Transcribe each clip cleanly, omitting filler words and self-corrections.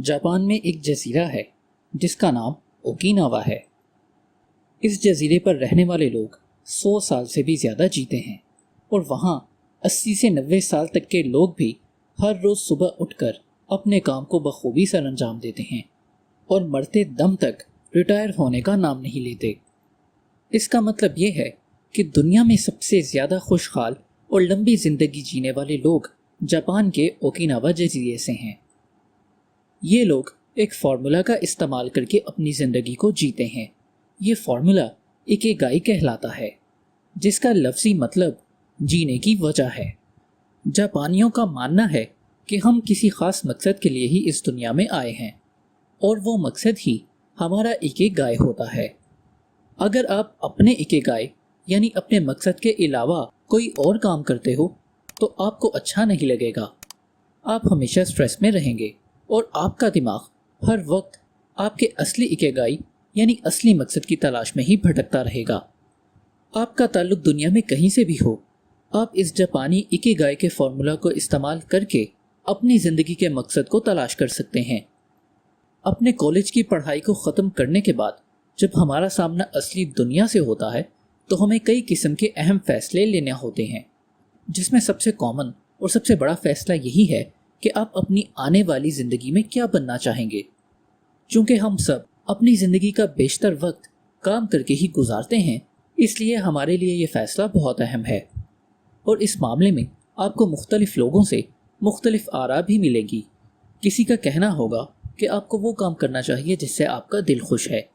Japan में एक जजीरा है जिसका नाम ओकिनावा है। इस जजीरे पर रहने वाले लोग 100 साल से भी ज़्यादा जीते हैं और वहाँ 80 से 90 साल तक के लोग भी हर रोज़ सुबह उठकर अपने काम को बखूबी सर अंजाम देते हैं और मरते दम तक रिटायर होने का नाम नहीं लेते। इसका मतलब ये है कि दुनिया में सबसे ज़्यादा खुशहाल और लंबी ज़िंदगी जीने वाले लोग जापान के ओकिनावा जजीरे से हैं। ये लोग एक फार्मूला का इस्तेमाल करके अपनी ज़िंदगी को जीते हैं। ये फार्मूला इकिगाई कहलाता है, जिसका लफ्ज़ी मतलब जीने की वजह है। जापानियों का मानना है कि हम किसी ख़ास मकसद के लिए ही इस दुनिया में आए हैं और वो मकसद ही हमारा इकिगाई होता है। अगर आप अपने इकिगाई यानी अपने मकसद के अलावा कोई और काम करते हो तो आपको अच्छा नहीं लगेगा। आप हमेशा स्ट्रेस में रहेंगे और आपका दिमाग हर वक्त आपके असली इकिगाई यानी असली मकसद की तलाश में ही भटकता रहेगा। आपका ताल्लुक दुनिया में कहीं से भी हो, आप इस जापानी इकिगाई के फार्मूला को इस्तेमाल करके अपनी ज़िंदगी के मकसद को तलाश कर सकते हैं। अपने कॉलेज की पढ़ाई को ख़त्म करने के बाद जब हमारा सामना असली दुनिया से होता है तो हमें कई किस्म के अहम फैसले लेने होते हैं, जिसमें सबसे कॉमन और सबसे बड़ा फैसला यही है कि आप अपनी आने वाली ज़िंदगी में क्या बनना चाहेंगे। चूँकि हम सब अपनी ज़िंदगी का बेशतर वक्त काम करके ही गुजारते हैं, इसलिए हमारे लिए ये फ़ैसला बहुत अहम है और इस मामले में आपको मुख्तलिफ़ लोगों से मुख्तलिफ़ आरा भी मिलेगी। किसी का कहना होगा कि आपको वो काम करना चाहिए जिससे आपका दिल खुश है।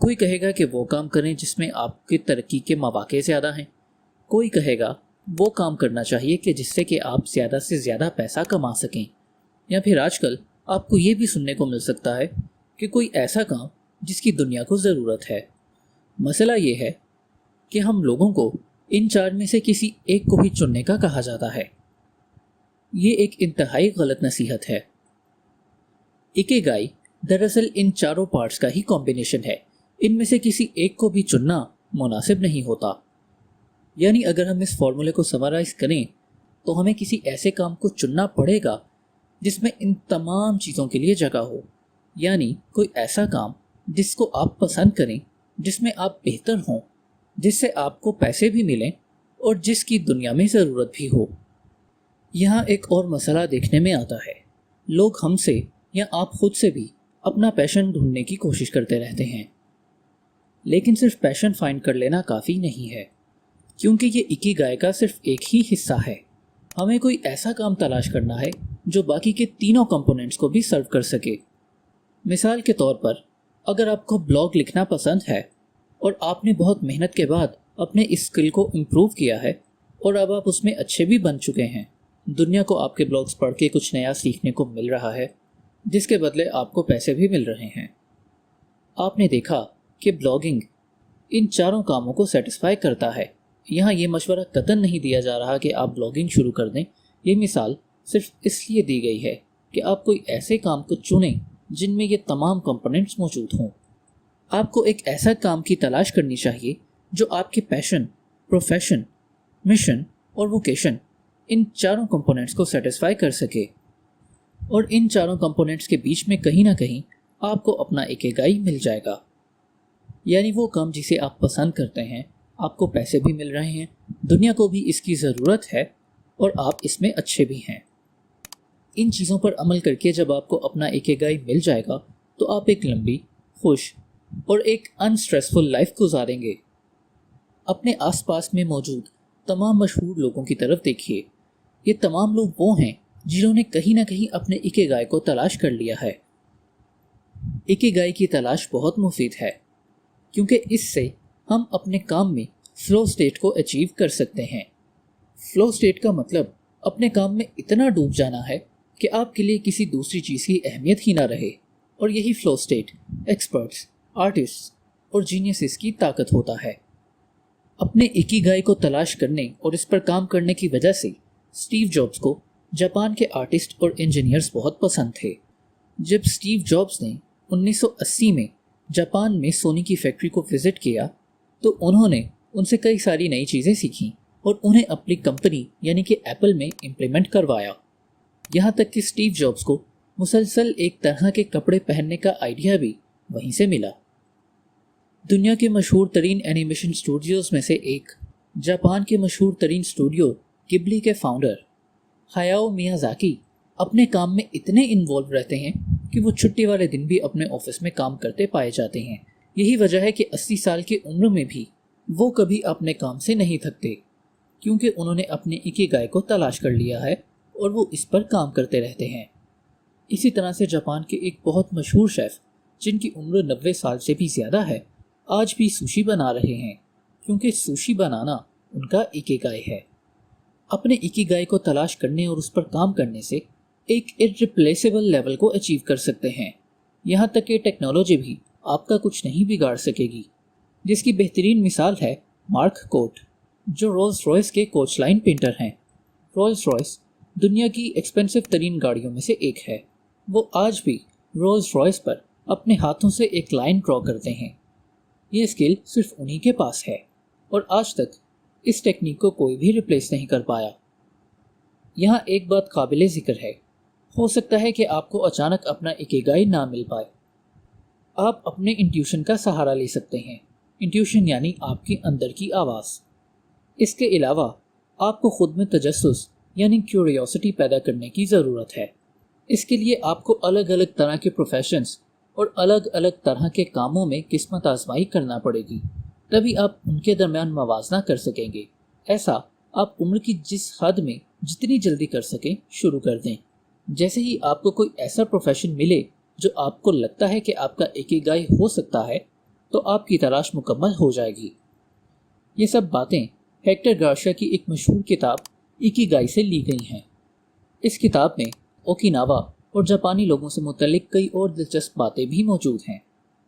कोई कहेगा कि वो काम करें जिसमें आपकी तरक्की के मौके ज़्यादा हैं। कोई कहेगा वो काम करना चाहिए कि जिससे कि आप ज़्यादा से ज़्यादा पैसा कमा सकें। या फिर आजकल आपको ये भी सुनने को मिल सकता है कि कोई ऐसा काम जिसकी दुनिया को ज़रूरत है। मसला ये है कि हम लोगों को इन चार में से किसी एक को ही चुनने का कहा जाता है। ये एक इंतहाई गलत नसीहत है। इकिगाई दरअसल इन चारों पार्ट्स का ही कॉम्बिनेशन है। इनमें से किसी एक को भी चुनना मुनासिब नहीं होता। यानी अगर हम इस फॉर्मूले को समराइज करें तो हमें किसी ऐसे काम को चुनना पड़ेगा जिसमें इन तमाम चीज़ों के लिए जगह हो। यानी कोई ऐसा काम जिसको आप पसंद करें, जिसमें आप बेहतर हों, जिससे आपको पैसे भी मिलें और जिसकी दुनिया में ज़रूरत भी हो। यहाँ एक और मसला देखने में आता है। लोग हमसे या आप खुद से भी अपना पैशन ढूंढने की कोशिश करते रहते हैं, लेकिन सिर्फ पैशन फाइंड कर लेना काफ़ी नहीं है, क्योंकि ये इकिगाई का सिर्फ एक ही हिस्सा है। हमें कोई ऐसा काम तलाश करना है जो बाकी के तीनों कंपोनेंट्स को भी सर्व कर सके। मिसाल के तौर पर, अगर आपको ब्लॉग लिखना पसंद है और आपने बहुत मेहनत के बाद अपने इस स्किल को इम्प्रूव किया है और अब आप उसमें अच्छे भी बन चुके हैं, दुनिया को आपके ब्लॉग्स पढ़ के कुछ नया सीखने को मिल रहा है, जिसके बदले आपको पैसे भी मिल रहे हैं। आपने देखा कि ब्लॉगिंग इन चारों कामों को सेटिस्फाई करता है। यहाँ ये मशवरा कतई नहीं दिया जा रहा कि आप ब्लॉगिंग शुरू कर दें। ये मिसाल सिर्फ इसलिए दी गई है कि आप कोई ऐसे काम को चुनें जिनमें ये तमाम कंपोनेंट्स मौजूद हों। आपको एक ऐसा काम की तलाश करनी चाहिए जो आपके पैशन, प्रोफेशन, मिशन और वोकेशन इन चारों कंपोनेंट्स को सेटिस्फाई कर सके। और इन चारों कंपोनेंट्स के बीच में कहीं ना कहीं आपको अपना इकिगाई मिल जाएगा। यानी वो काम जिसे आप पसंद करते हैं, आपको पैसे भी मिल रहे हैं, दुनिया को भी इसकी ज़रूरत है और आप इसमें अच्छे भी हैं। इन चीज़ों पर अमल करके जब आपको अपना इकिगाई मिल जाएगा तो आप एक लंबी, खुश और एक अनस्ट्रेसफुल लाइफ गुजारेंगे। अपने आसपास में मौजूद तमाम मशहूर लोगों की तरफ देखिए। ये तमाम लोग वो हैं जिन्होंने कहीं ना कहीं अपने इकिगाई को तलाश कर लिया है। इकिगाई की तलाश बहुत मुफीद है, क्योंकि इससे हम अपने काम में फ़्लो स्टेट को अचीव कर सकते हैं। फ़्लो स्टेट का मतलब अपने काम में इतना डूब जाना है कि आपके लिए किसी दूसरी चीज़ की अहमियत ही ना रहे। और यही फ़्लो स्टेट एक्सपर्ट्स, आर्टिस्ट्स और जीनियसिस की ताकत होता है। अपने इकिगाई को तलाश करने और इस पर काम करने की वजह से स्टीव जॉब्स को जापान के आर्टिस्ट और इंजीनियर्स बहुत पसंद थे। जब स्टीव जॉब्स ने 1980 में जापान में सोनी की फैक्ट्री को विज़िट किया तो उन्होंने उनसे कई सारी नई चीज़ें सीखीं और उन्हें अपनी कंपनी यानी कि एप्पल में इम्प्लीमेंट करवाया। यहाँ तक कि स्टीव जॉब्स को मुसलसल एक तरह के कपड़े पहनने का आइडिया भी वहीं से मिला। दुनिया के मशहूर तरीन एनिमेशन स्टूडियोज में से एक, जापान के मशहूर तरीन स्टूडियो गिबली के फाउंडर हायाओ मियाज़ाकी अपने काम में इतने इन्वॉल्व रहते हैं कि वो छुट्टी वाले दिन भी अपने ऑफिस में काम करते पाए जाते हैं। यही वजह है कि 80 साल की उम्र में भी वो कभी अपने काम से नहीं थकते, क्योंकि उन्होंने अपने इकिगाई को तलाश कर लिया है और वो इस पर काम करते रहते हैं। इसी तरह से जापान के एक बहुत मशहूर शेफ़, जिनकी उम्र 90 साल से भी ज़्यादा है, आज भी सुशी बना रहे हैं, क्योंकि सुशी बनाना उनका इकिगाई है। अपने इकिगाई को तलाश करने और उस पर काम करने से एक इररिप्लेसेबल लेवल को अचीव कर सकते हैं। यहाँ तक कि टेक्नोलॉजी भी आपका कुछ नहीं बिगाड़ सकेगी, जिसकी बेहतरीन मिसाल है मार्क कोट, जो रोल्स रॉयस के कोच लाइन पेंटर हैं। रोल्स रॉयस दुनिया की एक्सपेंसिव तरीन गाड़ियों में से एक है। वो आज भी रोल्स रॉयस पर अपने हाथों से एक लाइन ड्रॉ करते हैं। ये स्किल सिर्फ उन्हीं के पास है और आज तक इस टेक्निक को कोई भी रिप्लेस नहीं कर पाया। यहाँ एक बात काबिले ज़िक्र है, हो सकता है कि आपको अचानक अपना इकिगाई ना मिल पाए। आप अपने इंट्यूशन का सहारा ले सकते हैं। इंट्यूशन यानी आपके अंदर की आवाज़। इसके अलावा आपको खुद में तजस्सुस यानी क्यूरियोसिटी पैदा करने की ज़रूरत है। इसके लिए आपको अलग अलग तरह के प्रोफेशंस और अलग अलग तरह के कामों में किस्मत आजमाई करना पड़ेगी, तभी आप उनके दरमियान मवाजना कर सकेंगे। ऐसा आप उम्र की जिस हद में जितनी जल्दी कर सकें शुरू कर दें। जैसे ही आपको कोई ऐसा प्रोफेशन मिले जो आपको लगता है कि आपका इकिगाई हो सकता है, तो आपकी तलाश मुकम्मल हो जाएगी। ये सब बातें हेक्टर गार्शिया की एक मशहूर किताब इकिगाई से ली गई हैं। इस किताब में ओकिनावा और जापानी लोगों से मुतल्लिक कई और दिलचस्प बातें भी मौजूद हैं।